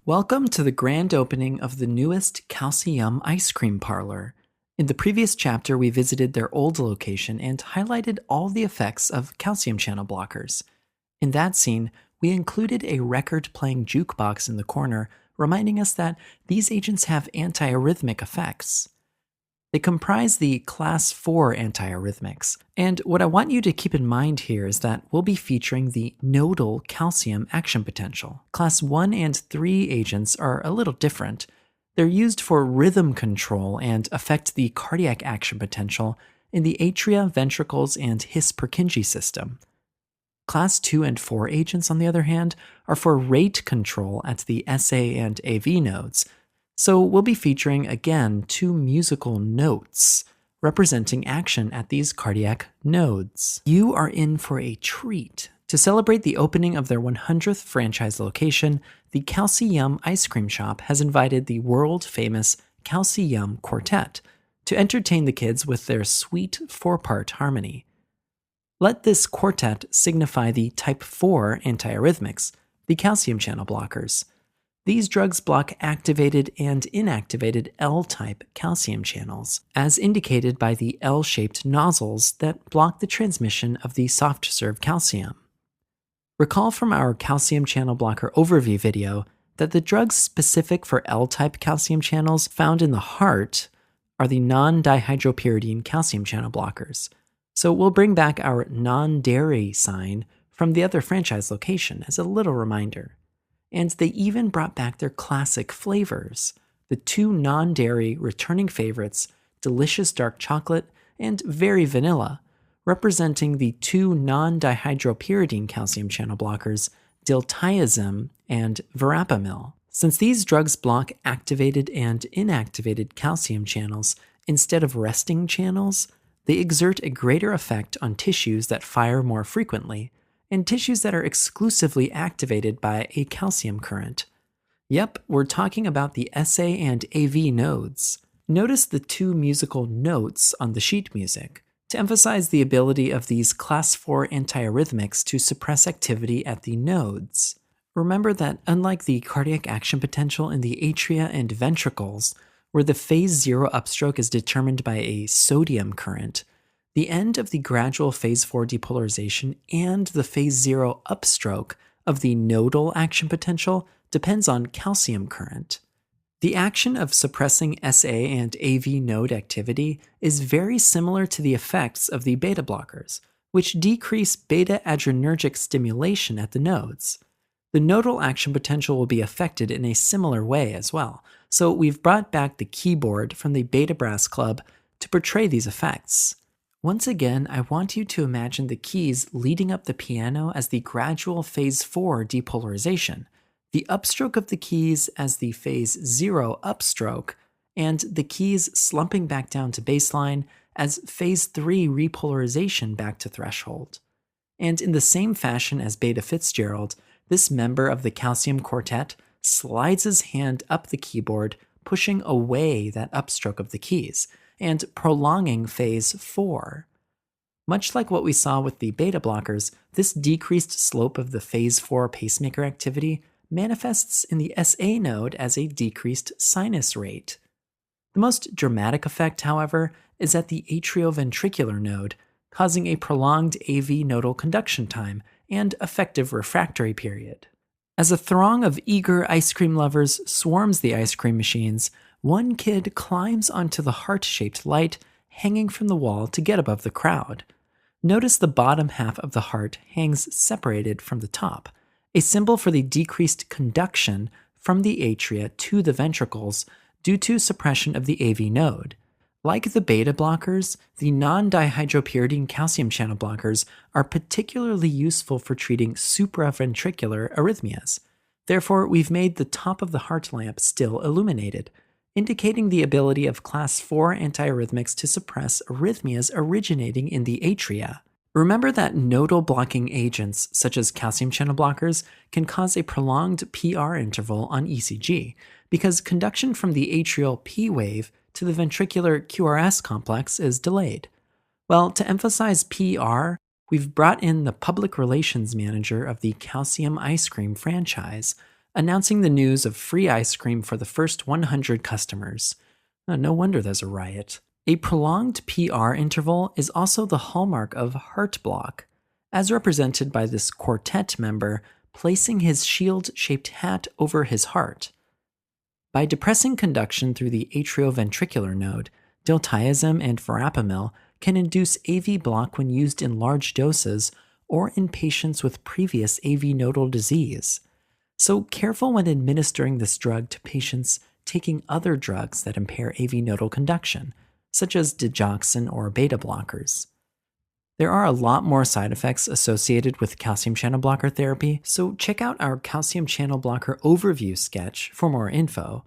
Welcome to the grand opening of the newest Calcium ice cream parlor. In the previous chapter, we visited their old location and highlighted all the effects of calcium channel blockers. In that scene, we included a record playing jukebox in the corner, reminding us that these agents have antiarrhythmic effects. They comprise the Class 4 antiarrhythmics, and what I want you to keep in mind here is that we'll be featuring the nodal calcium action potential. Class 1 and 3 agents are a little different. They're used for rhythm control and affect the cardiac action potential in the atria, ventricles, and His-Purkinje system. Class 2 and 4 agents, on the other hand, are for rate control at the SA and AV nodes. So we'll be featuring, again, two musical notes representing action at these cardiac nodes. You are in for a treat. To celebrate the opening of their 100th franchise location, the Calcium Ice Cream Shop has invited the world-famous Calcium Quartet to entertain the kids with their sweet 4-part harmony. Let this quartet signify the Type 4 antiarrhythmics, the calcium channel blockers. These drugs block activated and inactivated L-type calcium channels, as indicated by the L-shaped nozzles that block the transmission of the soft-serve calcium. Recall from our calcium channel blocker overview video that the drugs specific for L-type calcium channels found in the heart are the non-dihydropyridine calcium channel blockers. So we'll bring back our non-dairy sign from the other franchise location as a little reminder. And they even brought back their classic flavors, the two non-dairy returning favorites, Delicious Dark Chocolate and Very Vanilla, representing the two non-dihydropyridine calcium channel blockers, diltiazem and verapamil. Since these drugs block activated and inactivated calcium channels instead of resting channels, they exert a greater effect on tissues that fire more frequently, and tissues that are exclusively activated by a calcium current. Yep, we're talking about the SA and AV nodes. Notice the two musical notes on the sheet music to emphasize the ability of these Class 4 antiarrhythmics to suppress activity at the nodes. Remember that unlike the cardiac action potential in the atria and ventricles, where the phase 0 upstroke is determined by a sodium current, the end of the gradual phase 4 depolarization and the phase 0 upstroke of the nodal action potential depends on calcium current. The action of suppressing SA and AV node activity is very similar to the effects of the beta blockers, which decrease beta adrenergic stimulation at the nodes. The nodal action potential will be affected in a similar way as well, so we've brought back the keyboard from the Beta Brass Club to portray these effects. Once again, I want you to imagine the keys leading up the piano as the gradual phase 4 depolarization, the upstroke of the keys as the phase 0 upstroke, and the keys slumping back down to baseline as phase 3 repolarization back to threshold. And in the same fashion as Beta Fitzgerald, this member of the Calcium Quartet slides his hand up the keyboard, pushing away that upstroke of the keys, and prolonging phase 4. Much like what we saw with the beta blockers, this decreased slope of the phase 4 pacemaker activity manifests in the SA node as a decreased sinus rate. The most dramatic effect, however, is at the atrioventricular node, causing a prolonged AV nodal conduction time and effective refractory period. As a throng of eager ice cream lovers swarms the ice cream machines, one kid climbs onto the heart-shaped light hanging from the wall to get above the crowd. Notice the bottom half of the heart hangs separated from the top, a symbol for the decreased conduction from the atria to the ventricles due to suppression of the AV node. Like the beta blockers, the non-dihydropyridine calcium channel blockers are particularly useful for treating supraventricular arrhythmias. Therefore, we've made the top of the heart lamp still illuminated, indicating the ability of Class 4 antiarrhythmics to suppress arrhythmias originating in the atria. Remember that nodal blocking agents, such as calcium channel blockers, can cause a prolonged PR interval on ECG, because conduction from the atrial P wave to the ventricular QRS complex is delayed. Well, to emphasize PR, we've brought in the public relations manager of the Calcium Ice Cream franchise, announcing the news of free ice cream for the first 100 customers. No wonder there's a riot. A prolonged PR interval is also the hallmark of heart block, as represented by this quartet member placing his shield-shaped hat over his heart. By depressing conduction through the atrioventricular node, diltiazem and verapamil can induce AV block when used in large doses or in patients with previous AV nodal disease. So careful when administering this drug to patients taking other drugs that impair AV nodal conduction, such as digoxin or beta blockers. There are a lot more side effects associated with calcium channel blocker therapy, so check out our calcium channel blocker overview sketch for more info.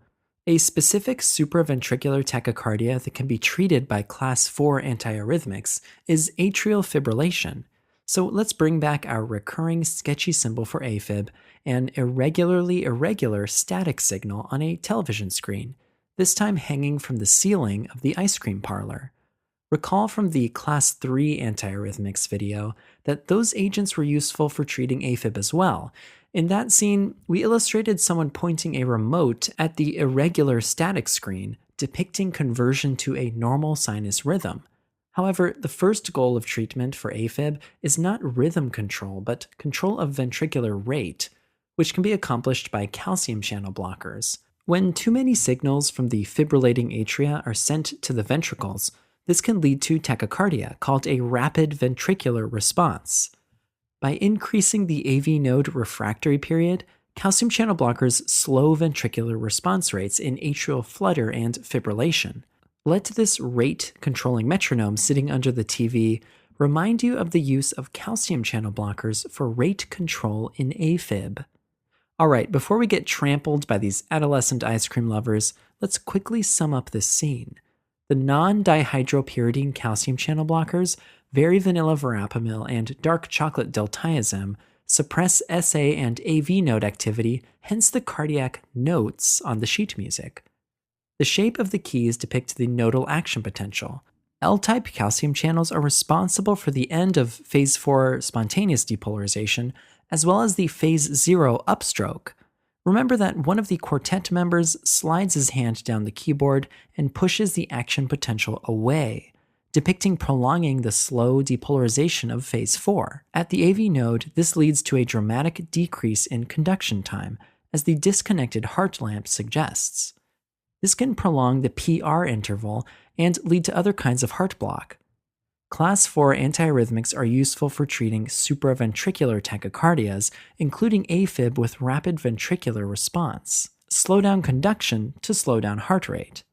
A specific supraventricular tachycardia that can be treated by class 4 antiarrhythmics is atrial fibrillation. So let's bring back our recurring sketchy symbol for AFib, an irregularly irregular static signal on a television screen, this time hanging from the ceiling of the ice cream parlor. Recall from the class 3 antiarrhythmics video that those agents were useful for treating AFib as well. In that scene, we illustrated someone pointing a remote at the irregular static screen, depicting conversion to a normal sinus rhythm. However, the first goal of treatment for AFib is not rhythm control, but control of ventricular rate, which can be accomplished by calcium channel blockers. When too many signals from the fibrillating atria are sent to the ventricles, this can lead to tachycardia, called a rapid ventricular response. By increasing the AV node refractory period, calcium channel blockers slow ventricular response rates in atrial flutter and fibrillation. Let this rate-controlling metronome sitting under the TV remind you of the use of calcium channel blockers for rate control in AFib. Alright, before we get trampled by these adolescent ice cream lovers, let's quickly sum up this scene. The non-dihydropyridine calcium channel blockers, Very Vanilla Verapamil, and Dark Chocolate Diltiazem suppress SA and AV node activity, hence the cardiac notes on the sheet music. The shape of the keys depict the nodal action potential. L-type calcium channels are responsible for the end of phase 4 spontaneous depolarization, as well as the phase 0 upstroke. Remember that one of the quartet members slides his hand down the keyboard and pushes the action potential away, depicting prolonging the slow depolarization of phase 4. At the AV node, this leads to a dramatic decrease in conduction time, as the disconnected heart lamp suggests. This can prolong the PR interval and lead to other kinds of heart block. Class 4 antiarrhythmics are useful for treating supraventricular tachycardias, including AFib with rapid ventricular response. Slow down conduction to slow down heart rate.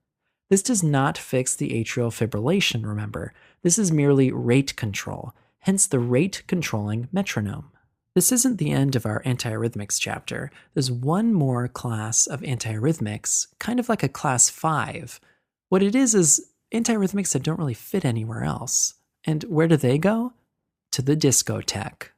This does not fix the atrial fibrillation, remember. This is merely rate control, hence the rate-controlling metronome. This isn't the end of our antiarrhythmics chapter. There's one more class of antiarrhythmics, kind of like a class 5. What it is antiarrhythmics that don't really fit anywhere else. And where do they go? To the discotheque.